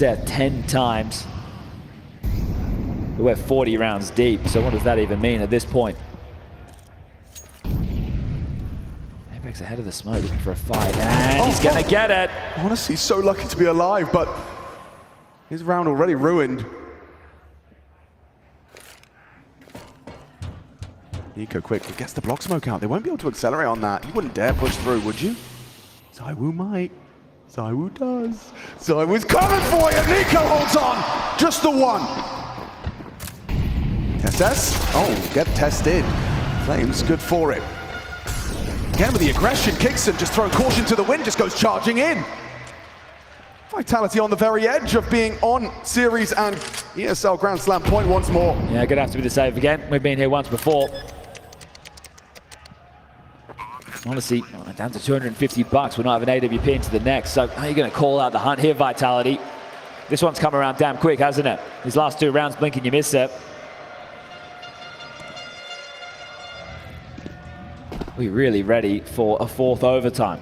death 10 times. We're 40 rounds deep, so what does that even mean at this point? Apek's ahead of the smoke, looking for a fight, and he's gonna get it. Honestly, so lucky to be alive, but his round already ruined. Nico quickly gets the block smoke out. They won't be able to accelerate on that. You wouldn't dare push through, would you? ZywOo might. ZywOo does. ZywOo's coming for you. Nico holds on. Just the one. SS. Oh, get tested. Flames good for it. Again with the aggression. Kickson just throwing caution to the wind. Just goes charging in. Vitality on the very edge of being on series and ESL Grand Slam point once more. Yeah, gonna have to be the save again. We've been here once before. Honestly, down to $250. We're not having AWP into the next. So how are you going to call out the hunt here, Vitality? This one's come around damn quick, hasn't it? These last 2 rounds, blink and you miss it. We're really ready for a 4th overtime.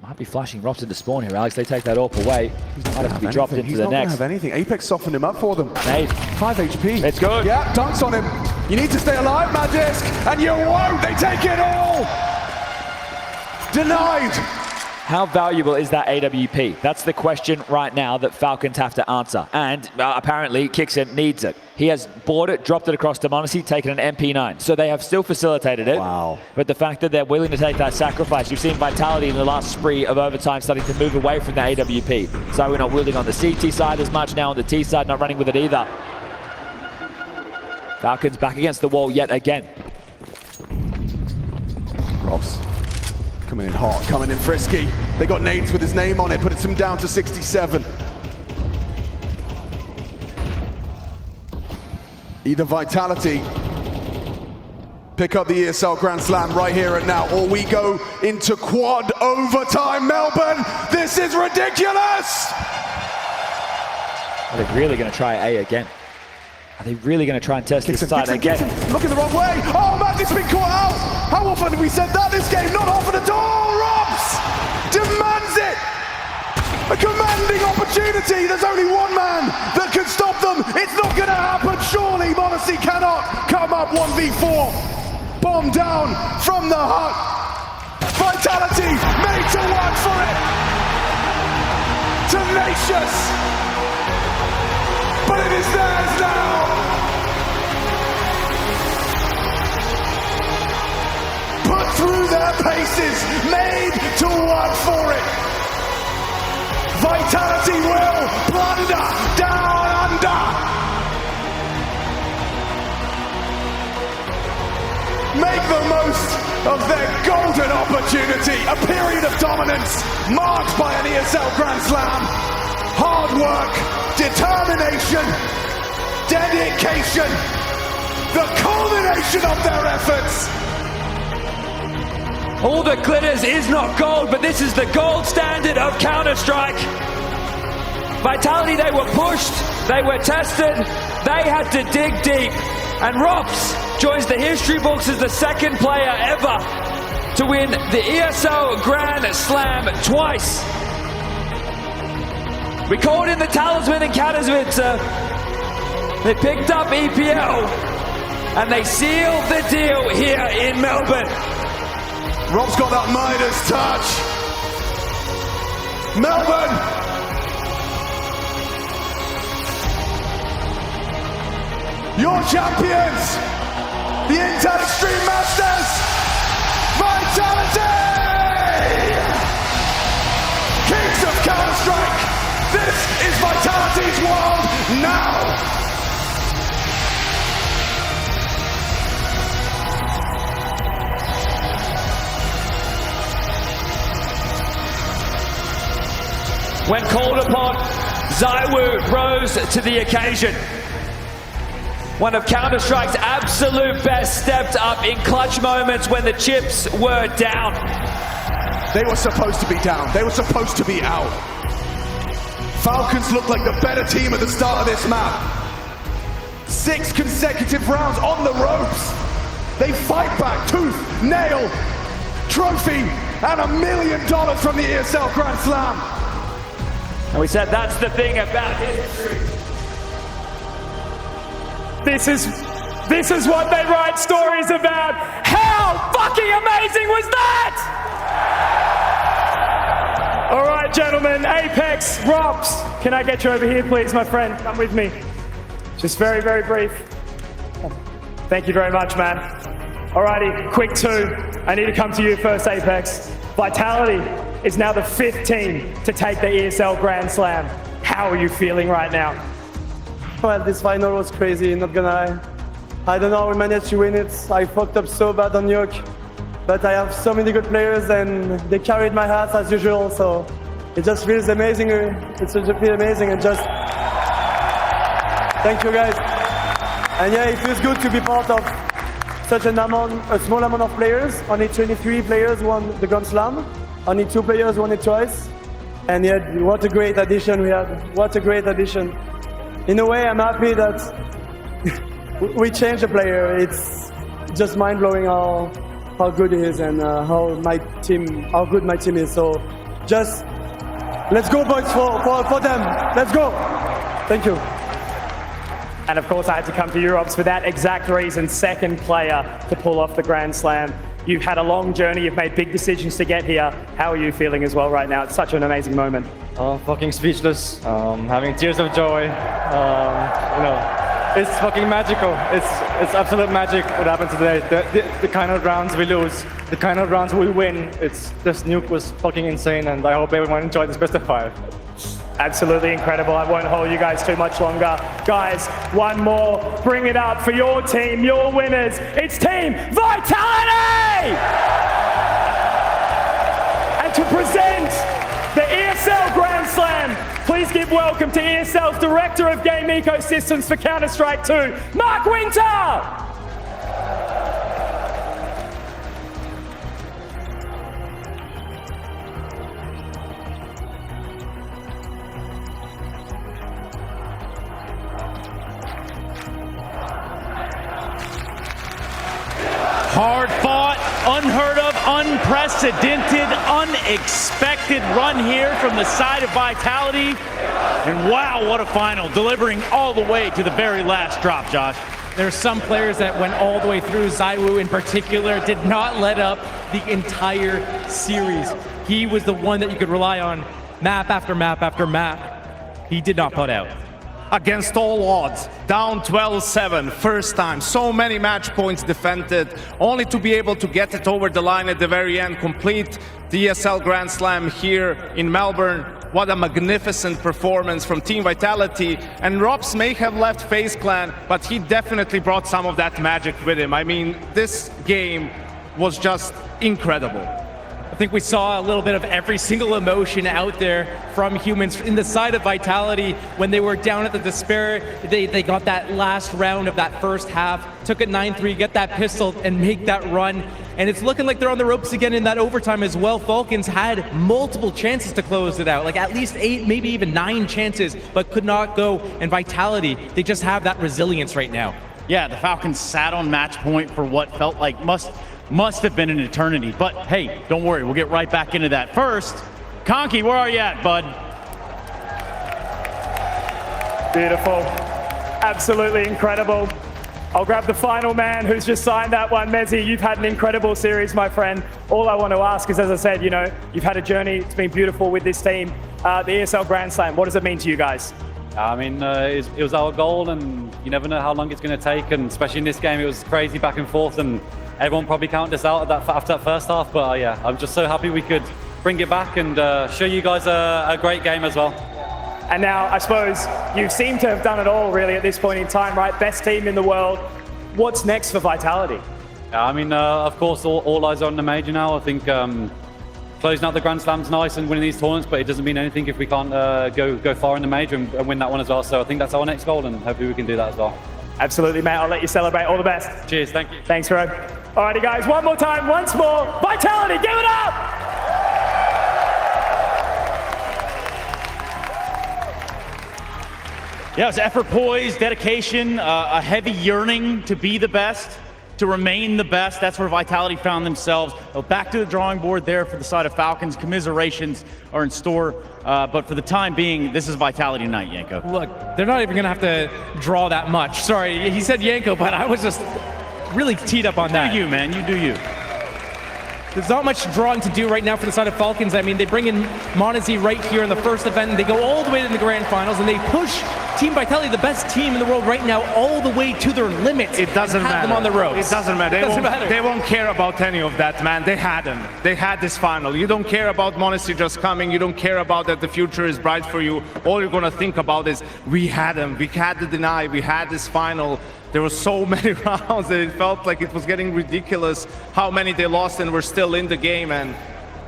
Might be flashing Rops into spawn here, Alex. They take that AWP away. Might have to be dropped into the next. He's not going to have anything. Apex softened him up for them. Nade. 5 HP. It's good. Yeah, dunks on him. You need to stay alive, Magisk, and you won't. They take it all. Denied. How valuable is that AWP? That's the question right now that Falcons have to answer. And apparently, Kickson needs it. He has bought it, dropped it across to m0NESY, taken an MP9. So they have still facilitated it. Wow. But the fact that they're willing to take that sacrifice, you've seen Vitality in the last spree of overtime starting to move away from the AWP. So we're not wielding on the CT side as much now, on the T side, not running with it either. Falcons back against the wall yet again. Robs. Coming in hot, coming in frisky. They got nades with his name on it, puts him down to 67. Either Vitality pick up the ESL Grand Slam right here and now, or we go into quad overtime. Melbourne, this is ridiculous! Are they really going to try A again? Are they really going to try and test this side again? Looking the wrong way. Oh, Magic's been caught out. How often have we said that this game? Not often at all. Robs demands it. A commanding opportunity. There's only one man that can stop them. It's not going to happen. Surely m0NESY cannot come up 1v4. Bomb down from the hut. Vitality made to work for it. Tenacious. But it is theirs now. Put through their paces, made to work for it. Vitality will plunder down under. Make the most of their golden opportunity. A period of dominance marked by an ESL Grand Slam. Hard work, determination, dedication, the culmination of their efforts. All that glitters is not gold, but this is the gold standard of Counter-Strike. Vitality, they were pushed, they were tested, they had to dig deep. And Rops joins the history books as the 2nd player ever to win the ESL Grand Slam twice. We called in the talisman in Katowice. They picked up EPL and they sealed the deal here in Melbourne. Rob's got that Midas touch. Melbourne. Your champions. The Intel Extreme Masters. Vitality. Kings of Counter-Strike. This is Vitality's world now! When called upon, ZywOo rose to the occasion. One of Counter-Strike's absolute best, stepped up in clutch moments when the chips were down. They were supposed to be down. They were supposed to be out. Falcons look like the better team at the start of this map. 6 consecutive rounds on the ropes. They fight back, tooth, nail, trophy, and $1 million from the ESL Grand Slam. And we said that's the thing about history. This is what they write stories about. How fucking amazing was that? All right, gentlemen, Apex, Rops, can I get you over here, please, my friend? Come with me. Just very, very brief. Thank you very much, man. Alrighty, quick 2. I need to come to you first, Apex. Vitality is now the 5th team to take the ESL Grand Slam. How are you feeling right now? Well, this final was crazy, not gonna lie. I don't know how we managed to win it. I fucked up so bad on Yoke, but I have so many good players and they carried my hat as usual, so it just feels amazing. It just feels amazing and just thank you guys. And yeah, it feels good to be part of such a small amount of players. Only 23 players won the Grand Slam. Only 2 players won it twice. And yeah, what a great addition we had. What a great addition. In a way, I'm happy that we changed the player. It's just mind-blowing how good he is and how good my team is. So just let's go, boys, for them. Let's go. Thank you. And of course, I had to come to Europe for that exact reason. 2nd player to pull off the Grand Slam. You've had a long journey. You've made big decisions to get here. How are you feeling as well right now? It's such an amazing moment. Fucking speechless. Having tears of joy. It's fucking magical. It's absolute magic what happened today. The kind of rounds we lose, the kind of rounds we win. This nuke was fucking insane, and I hope everyone enjoyed this best of 5. Absolutely incredible. I won't hold you guys too much longer. Guys, one more. Bring it up for your team, your winners. It's Team Vitality! And to present the ESL Grand Slam, please give welcome to ESL's Director of Game Ecosystems for Counter-Strike 2, Mark Winter! Hard fought, unheard of, unprecedented, unexpected run here from the side of Vitality. And wow, what a final, delivering all the way to the very last drop, Josh. There are some players that went all the way through. Zywoo in particular did not let up the entire series. He was the one that you could rely on map after map after map. He did not put out. Against all odds, down 12-7, first time, so many match points defended, only to be able to get it over the line at the very end, complete the ESL Grand Slam here in Melbourne. What a magnificent performance from Team Vitality. And Robs may have left FaZe Clan, but he definitely brought some of that magic with him. I mean, this game was just incredible. I think we saw a little bit of every single emotion out there from humans in the side of Vitality when they were down at the despair. They got that last round of that first half, took it 9-3, get that pistol and make that run. And it's looking like they're on the ropes again in that overtime as well. Falcons had multiple chances to close it out, like at least 8, maybe even 9 chances, but could not go. And Vitality, they just have that resilience right now. Yeah, the Falcons sat on match point for what felt like must have been an eternity. But hey, don't worry, we'll get right back into that. First, Conky, where are you at, bud? Beautiful. Absolutely incredible. I'll grab the final man who's just signed that one. Mezzy, you've had an incredible series, my friend. All I want to ask is, as I said, you've had a journey. It's been beautiful with this team. The ESL Grand Slam, what does it mean to you guys? I mean, it was our goal, and you never know how long it's going to take. And especially in this game, it was crazy back and forth, and everyone probably counted us out after that first half. But yeah, I'm just so happy we could bring it back and show you guys a great game as well. And now, I suppose, you seem to have done it all, really, at this point in time, right? Best team in the world. What's next for Vitality? I mean, of course, all eyes are on the major now. I think closing out the Grand Slam's nice and winning these tournaments, but it doesn't mean anything if we can't go far in the major and win that one as well. So I think that's our next goal, and hopefully we can do that as well. Absolutely, mate. I'll let you celebrate. All the best. Cheers. Thank you. Thanks, Rob. Alrighty, guys. One more time. Once more. Vitality, give it up! Yeah, it was effort, poise, dedication, a heavy yearning to be the best, to remain the best. That's where Vitality found themselves. Back to the drawing board there for the side of Falcons. Commiserations are in store. But for the time being, this is Vitality night, Yanko. Look, they're not even going to have to draw that much. Sorry, he said Yanko, but I was just really teed up on that. You do you, man. You do you. There's not much drawing to do right now for the side of Falcons. I mean, they bring in Monazi right here in the first event, and they go all the way to the grand finals, and they push Team Vitality, the best team in the world right now, all the way to their limits. It doesn't and have matter. them on the ropes. It doesn't matter. They won't care about any of that, man. They had them. They had this final. You don't care about Monazi just coming. You don't care about that the future is bright for you. All you're going to think about is, we had them. We had the deny. We had this final. There were so many rounds that it felt like it was getting ridiculous how many they lost and were still in the game, and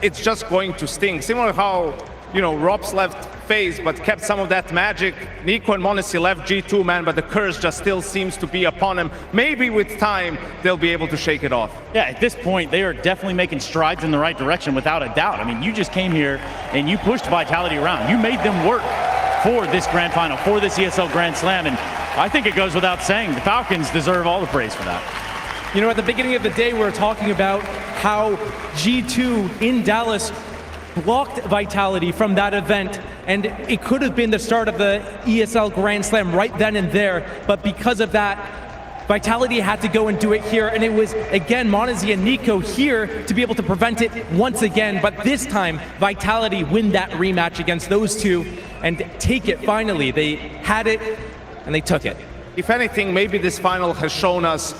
it's just going to sting. Similar how, you know, Robs left FaZe but kept some of that magic. Nico and Monazi left G2, man, but the curse just still seems to be upon them. Maybe with time they'll be able to shake it off. Yeah, at this point, they are definitely making strides in the right direction without a doubt. I mean, you just came here and you pushed Vitality around. You made them work for this grand final, for this ESL Grand Slam, and I think it goes without saying, the Falcons deserve all the praise for that. You know, at the beginning of the day, we were talking about how G2 in Dallas blocked Vitality from that event, and it could have been the start of the ESL Grand Slam right then and there, but because of that, Vitality had to go and do it here, and it was, again, Monazi and Nico here to be able to prevent it once again, but this time, Vitality win that rematch against those two and take it finally. They had it, and they took it. If anything, maybe this final has shown us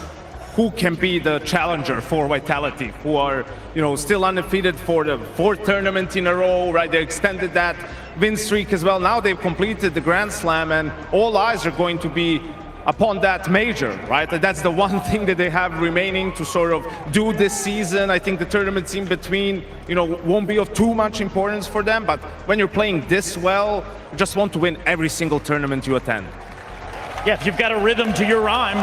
who can be the challenger for Vitality, who are, you know, still undefeated for the 4th tournament in a row, right? They extended that win streak as well. Now they've completed the Grand Slam, and all eyes are going to be upon that major, right? That's the one thing that they have remaining to sort of do this season. I think the tournaments in between, you know, won't be of too much importance for them, but when you're playing this well, you just want to win every single tournament you attend. Yeah, if you've got a rhythm to your rhyme,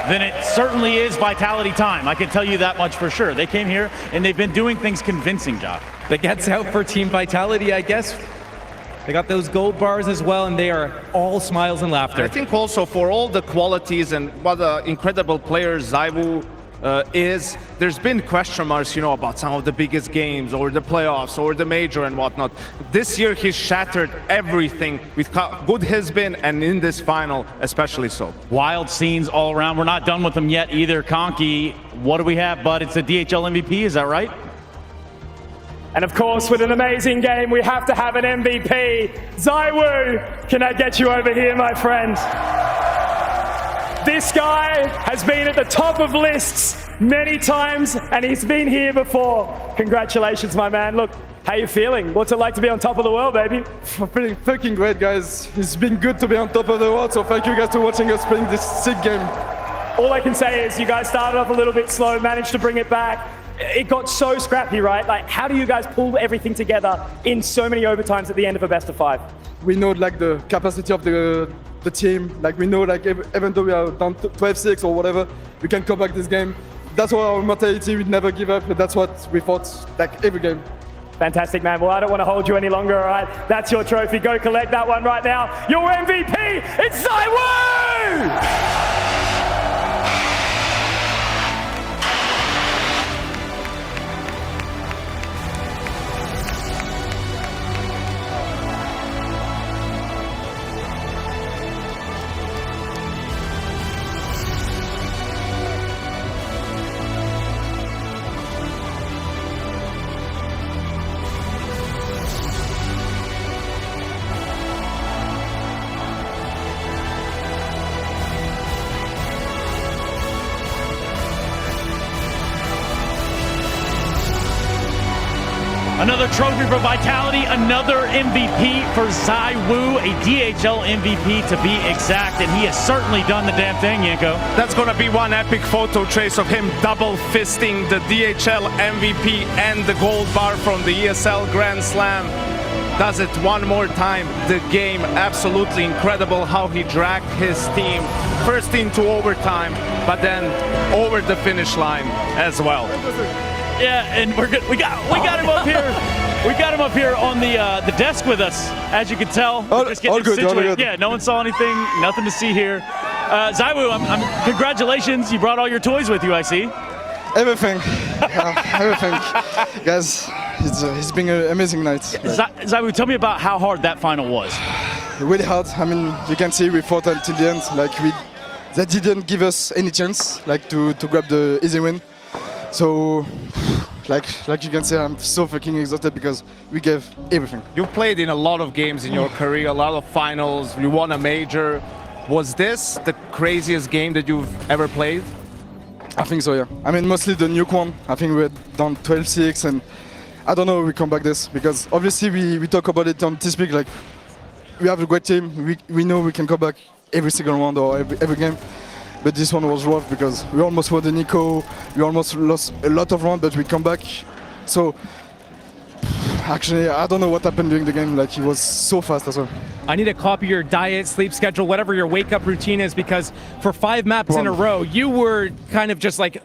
then it certainly is Vitality time. I can tell you that much for sure. They came here and they've been doing things convincing, Josh. The gets out for Team Vitality, I guess. They got those gold bars as well, and they are all smiles and laughter. I think also for all the qualities and what an incredible player ZywOo is, there's been question marks, you know, about some of the biggest games or the playoffs or the major and whatnot. This year he's shattered everything with how good he's been, and in this final especially so. Wild scenes all around. We're not done with them yet either. Conky, what do we have, bud? It's the DHL MVP, is that right? And of course, with an amazing game, we have to have an MVP. ZywOo, can I get you over here, my friend? This guy has been at the top of lists many times, and he's been here before. Congratulations, my man. Look, how you feeling? What's it like to be on top of the world, baby? Feeling fucking great, guys. It's been good to be on top of the world, so thank you guys for watching us playing this sick game. All I can say is you guys started off a little bit slow, managed to bring it back. It got so scrappy, right? Like, how do you guys pull everything together in so many overtimes at the end of a best of 5? We know like the capacity of the team. Like we know like even though we are down 12-6 or whatever, we can come back this game. That's why our mentality, we never give up. That's what we fought like every game. Fantastic, man. Well, I don't want to hold you any longer, all right? That's your trophy. Go collect that one right now. Your MVP, it's ZywOo! Another trophy for Vitality, another MVP for ZywOo, a DHL MVP to be exact, and he has certainly done the damn thing, Yanko. That's gonna be one epic photo trace of him double fisting the DHL MVP and the gold bar from the ESL Grand Slam. Does it one more time. The game, absolutely incredible how he dragged his team first into overtime, but then over the finish line as well. Yeah, and we're good. We got him up here. We got him up here on the desk with us, as you can tell. All Just getting good, all situated. good. Yeah, no one saw anything, nothing to see here. Zaiwu, congratulations. You brought all your toys with you, I see. Everything. Everything. Guys, it's been an amazing night. Zaiwu, tell me about how hard that final was. Really hard. I mean, you can see we fought until the end. Like they didn't give us any chance, like to grab the easy win. So, like you can say, I'm so fucking exhausted because we gave everything. You played in a lot of games in your career, a lot of finals. You won a major. Was this the craziest game that you've ever played? I think so, yeah. I mean, mostly the nuke one. I think we're down 12-6, and I don't know if we come back this because obviously we talk about it on T-Speak. Like we have a great team. We know we can come back every single round or every game. But this one was rough because we almost won the Nico. We almost lost a lot of rounds, but we come back. So actually, I don't know what happened during the game. Like it was so fast as well. I need to copy your diet, sleep schedule, whatever your wake-up routine is, because for 5 maps in a row, you were kind of just like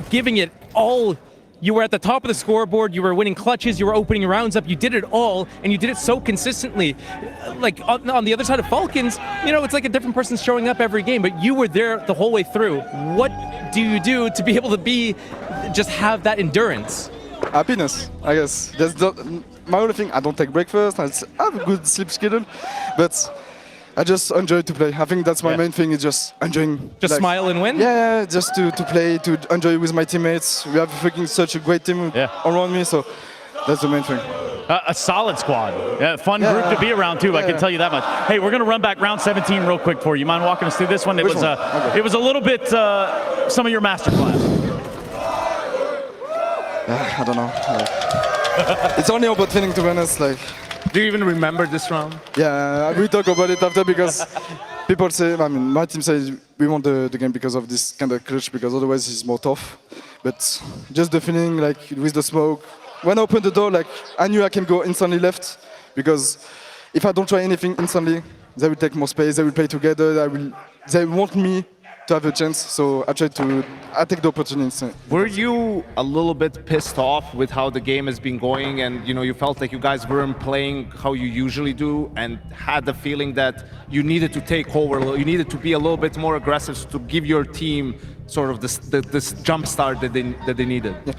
giving it all. You were at the top of the scoreboard, you were winning clutches, you were opening rounds up, you did it all, and you did it so consistently. Like on the other side of Falcons, you know, it's like a different person showing up every game, but you were there the whole way through. What do you do to be able to just have that endurance? Happiness, I guess. That's my only thing. I don't take breakfast. I have a good sleep schedule, but I just enjoy to play. I think that's my main thing. Is just enjoying. Just like, smile and win. Yeah, just to play, to enjoy with my teammates. We have freaking such a great team around me, so that's the main thing. A solid squad. Fun group to be around too. I can tell you that much. Hey, we're gonna run back round 17 real quick for you. Mind walking us through this one? It was a little bit some of your masterclass. I don't know. It's only about feeling, to be honest. Like, do you even remember this round? Yeah, we talk about it after because people say, I mean, my team says we won the game because of this kind of clutch, because otherwise it's more tough. But just the feeling, like with the smoke, when I opened the door, like I knew I can go instantly left, because if I don't try anything instantly, they will take more space. They will play together. They want me to have a chance, so I take the opportunity. Were you a little bit pissed off with how the game has been going, and you felt like you guys weren't playing how you usually do, and had the feeling that you needed to take over, you needed to be a little bit more aggressive to give your team sort of this jump start that they needed? Yeah.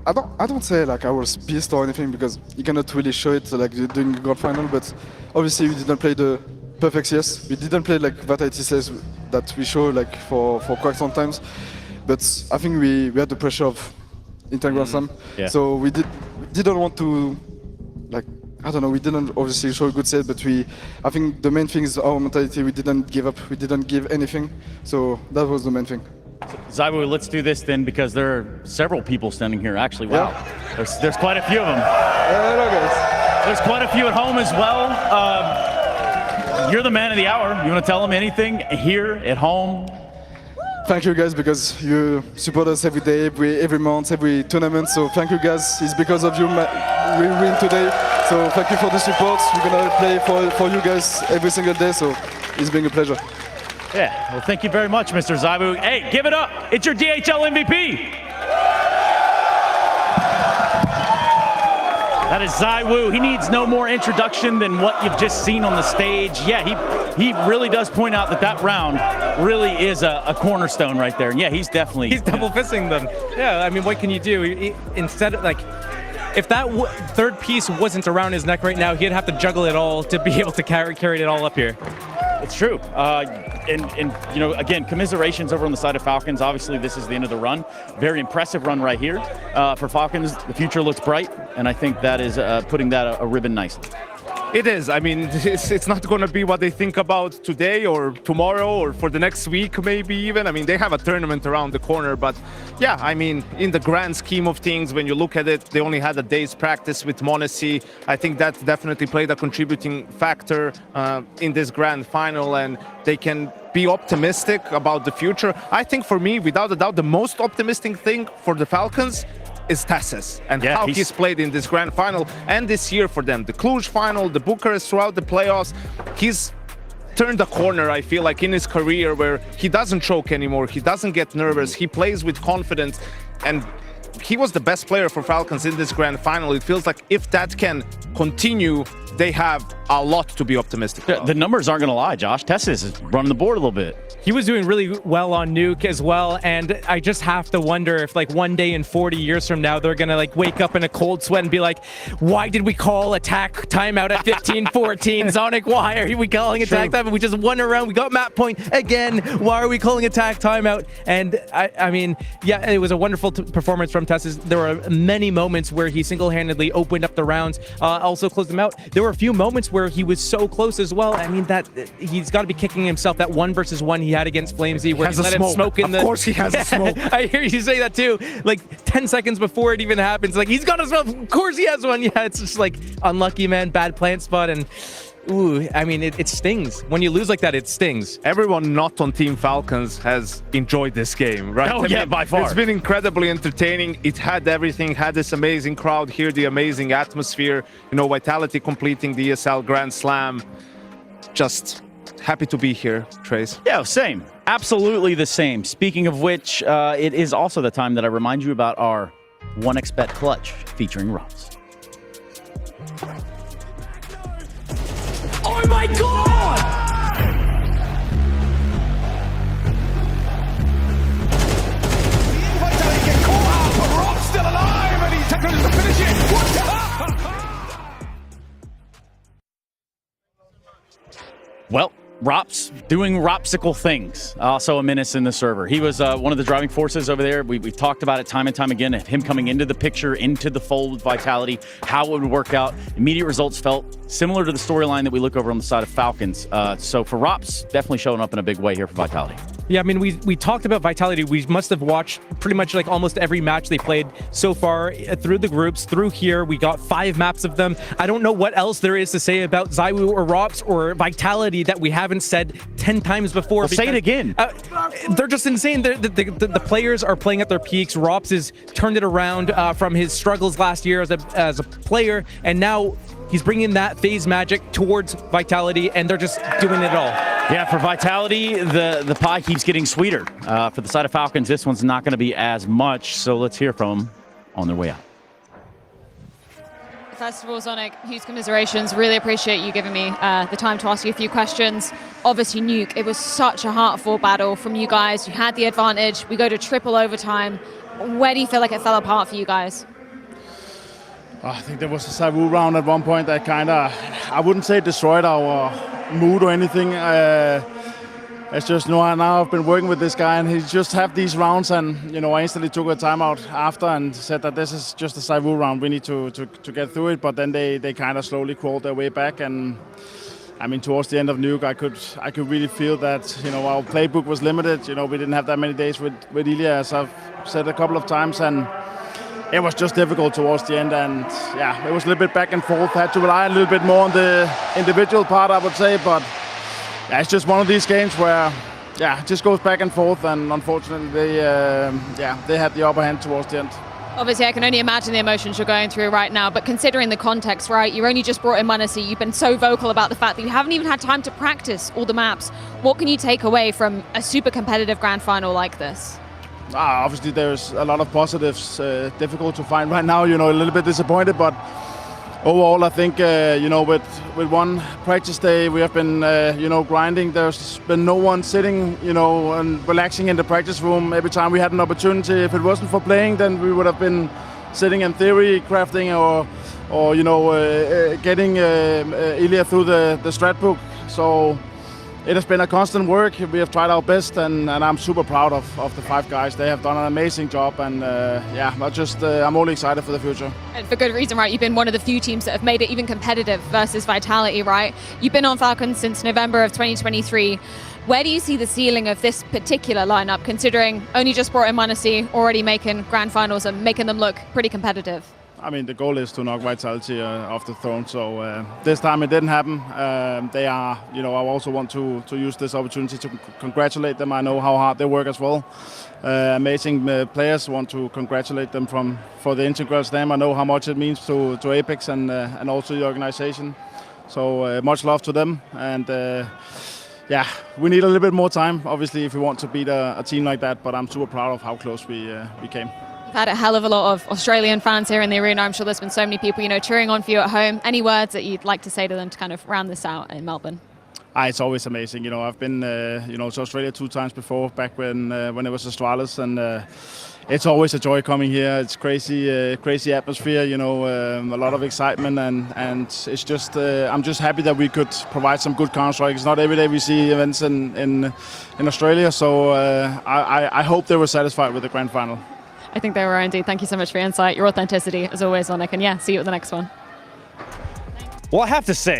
I don't say like I was pissed or anything, because you cannot really show it like during the grand final, but obviously we didn't play the perfect CS. We didn't play like that ITCS that we show like for quite some times, but I think we had the pressure of ESL Grand Slam, so we didn't want to, like, I don't know, we didn't obviously show a good set, but I think the main thing is our mentality. We didn't give up, we didn't give anything, so that was the main thing. Zaiwu, let's do this then, because there are several people standing here. Actually, wow, there's quite a few of them. Hello guys. There's quite a few at home as well. You're the man of the hour. You want to tell them anything here at home? Thank you guys, because you support us every day, every month, every tournament. So thank you guys. It's because of you we win today. So thank you for the support. We're gonna play for you guys every single day. So it's been a pleasure. Yeah. Well, thank you very much, Mr. Zaiwu. Hey, give it up. It's your DHL MVP. That is Zaiwu. He needs no more introduction than what you've just seen on the stage. Yeah, he really does point out that round really is a cornerstone right there. And yeah, he's double fisting them. Yeah, I mean, what can you do? Instead of, like, if that third piece wasn't around his neck right now, he'd have to juggle it all to be able to carry it all up here. It's true. And again, commiserations over on the side of Falcons. Obviously, this is the end of the run. Very impressive run right here. For Falcons, the future looks bright, and I think that is putting that a ribbon nicely. It is. I mean, it's not going to be what they think about today or tomorrow or for the next week, maybe even. I mean, they have a tournament around the corner, but yeah, I mean, in the grand scheme of things, when you look at it, they only had a day's practice with Monacy. I think that definitely played a contributing factor in this grand final, and they can be optimistic about the future. I think for me, without a doubt, the most optimistic thing for the Falcons is Tassis and how he's played in this grand final and this year for them. The Cluj final, the Bucharest throughout the playoffs, he's turned a corner, I feel like, in his career, where he doesn't choke anymore, he doesn't get nervous, he plays with confidence, and he was the best player for Falcons in this grand final. It feels like if that can continue, they have a lot to be optimistic about. The numbers aren't going to lie, Josh. Tessis is running the board a little bit. He was doing really well on Nuke as well, and I just have to wonder if like one day in 40 years from now they're gonna like wake up in a cold sweat and be like, why did we call attack timeout at 15-14? Sonic, why are we calling attack timeout? We just won around, we got map point again. Why are we calling attack timeout? And I mean, yeah, it was a wonderful performance from Tessis. There were many moments where he single-handedly opened up the rounds, also closed them out. There were a few moments where he was so close as well. I mean, that he's got to be kicking himself. That 1 versus 1 he had against Flamesy where he let him smoke in the... Of course he has a smoke. I hear you say that too. Like 10 seconds before it even happens, like he's got a smoke. Of course he has one. Yeah, it's just like unlucky, man. Bad plant spot. And ooh, I mean, it stings. When you lose like that, it stings. Everyone not on Team Falcons has enjoyed this game, right? Oh, yeah, by far. It's been incredibly entertaining. It had everything, had this amazing crowd here, the amazing atmosphere, you know, Vitality completing the ESL Grand Slam. Just happy to be here, Trace. Yeah, same. Absolutely the same. Speaking of which, it is also the time that I remind you about our 1xBet Clutch featuring Ross. Oh my God! Vitality get caught out, but Rob's still alive, and he's taking to finish it. What the? Well, Rops doing Ropsicle things. Also a menace in the server. He was one of the driving forces over there. We've talked about it time and time again. Him coming into the picture, into the fold with Vitality, how it would work out. Immediate results felt similar to the storyline that we look over on the side of Falcons. So for Rops, definitely showing up in a big way here for Vitality. Yeah, I mean, we talked about Vitality. We must have watched pretty much like almost every match they played so far through the groups, through here. We got 5 maps of them. I don't know what else there is to say about ZywOo or Rops or Vitality that we haven't said 10 times before. Well, say it again. They're just insane. The players are playing at their peaks. Rops has turned it around from his struggles last year as a player, and now he's bringing that phase magic towards Vitality, and they're just doing it all. Yeah, for Vitality, the pie keeps getting sweeter. For the side of Falcons, this one's not going to be as much, so let's hear from them on their way out. First of all, Sonic, huge commiserations. Really appreciate you giving me the time to ask you a few questions. Obviously, Nuke, it was such a heartful battle from you guys. You had the advantage. We go to triple overtime. Where do you feel like it fell apart for you guys? I think there was a ZywOo round at one point that kind of, I wouldn't say destroyed our mood or anything. It's just, now I've been working with this guy, and he just have these rounds, and I instantly took a timeout after and said that this is just a ZywOo round. We need to get through it, but then they kind of slowly crawled their way back, and I mean, towards the end of Nuke, I could really feel that our playbook was limited. We didn't have that many days with Ilya, as I've said a couple of times, and it was just difficult towards the end, and yeah, it was a little bit back and forth. Had to rely a little bit more on the individual part, I would say, but yeah, it's just one of these games where, it just goes back and forth, and unfortunately, they had the upper hand towards the end. Obviously, I can only imagine the emotions you're going through right now, but considering the context, right, you only just brought in m0NESY, you've been so vocal about the fact that you haven't even had time to practice all the maps. What can you take away from a super competitive grand final like this? Obviously, there's a lot of positives, difficult to find right now, a little bit disappointed, but overall, I think, with one practice day, we have been, grinding. There's been no one sitting, and relaxing in the practice room every time we had an opportunity. If it wasn't for playing, then we would have been sitting in theory, crafting, or getting Ilya through the strat book. So it has been a constant work. We have tried our best, and I'm super proud of the 5 guys. They have done an amazing job, and I'm only excited for the future. And for good reason, right? You've been one of the few teams that have made it even competitive versus Vitality, right? You've been on Falcons since November of 2023. Where do you see the ceiling of this particular lineup, considering only just brought in m0NESY, already making grand finals and making them look pretty competitive? I mean, the goal is to knock Vitality off the throne, so this time it didn't happen. They are, I also want to use this opportunity to congratulate them. I know how hard they work as well. Amazing players, want to congratulate them for the Integral Slam. I know how much it means to Apex and also the organization. So much love to them, and we need a little bit more time, obviously, if we want to beat a team like that, but I'm super proud of how close we came. We've had a hell of a lot of Australian fans here in the arena. I'm sure there's been so many people, cheering on for you at home. Any words that you'd like to say to them to kind of round this out in Melbourne? It's always amazing. I've been, to Australia 2 times before, back when it was Australis, and it's always a joy coming here. It's crazy atmosphere. A lot of excitement, and it's just I'm just happy that we could provide some good Counter-Strike. It's not every day we see events in Australia, so I hope they were satisfied with the grand final. I think they were indeed. Thank you so much for your insight, your authenticity, as always, Onik, and see you at the next one. Well, I have to say,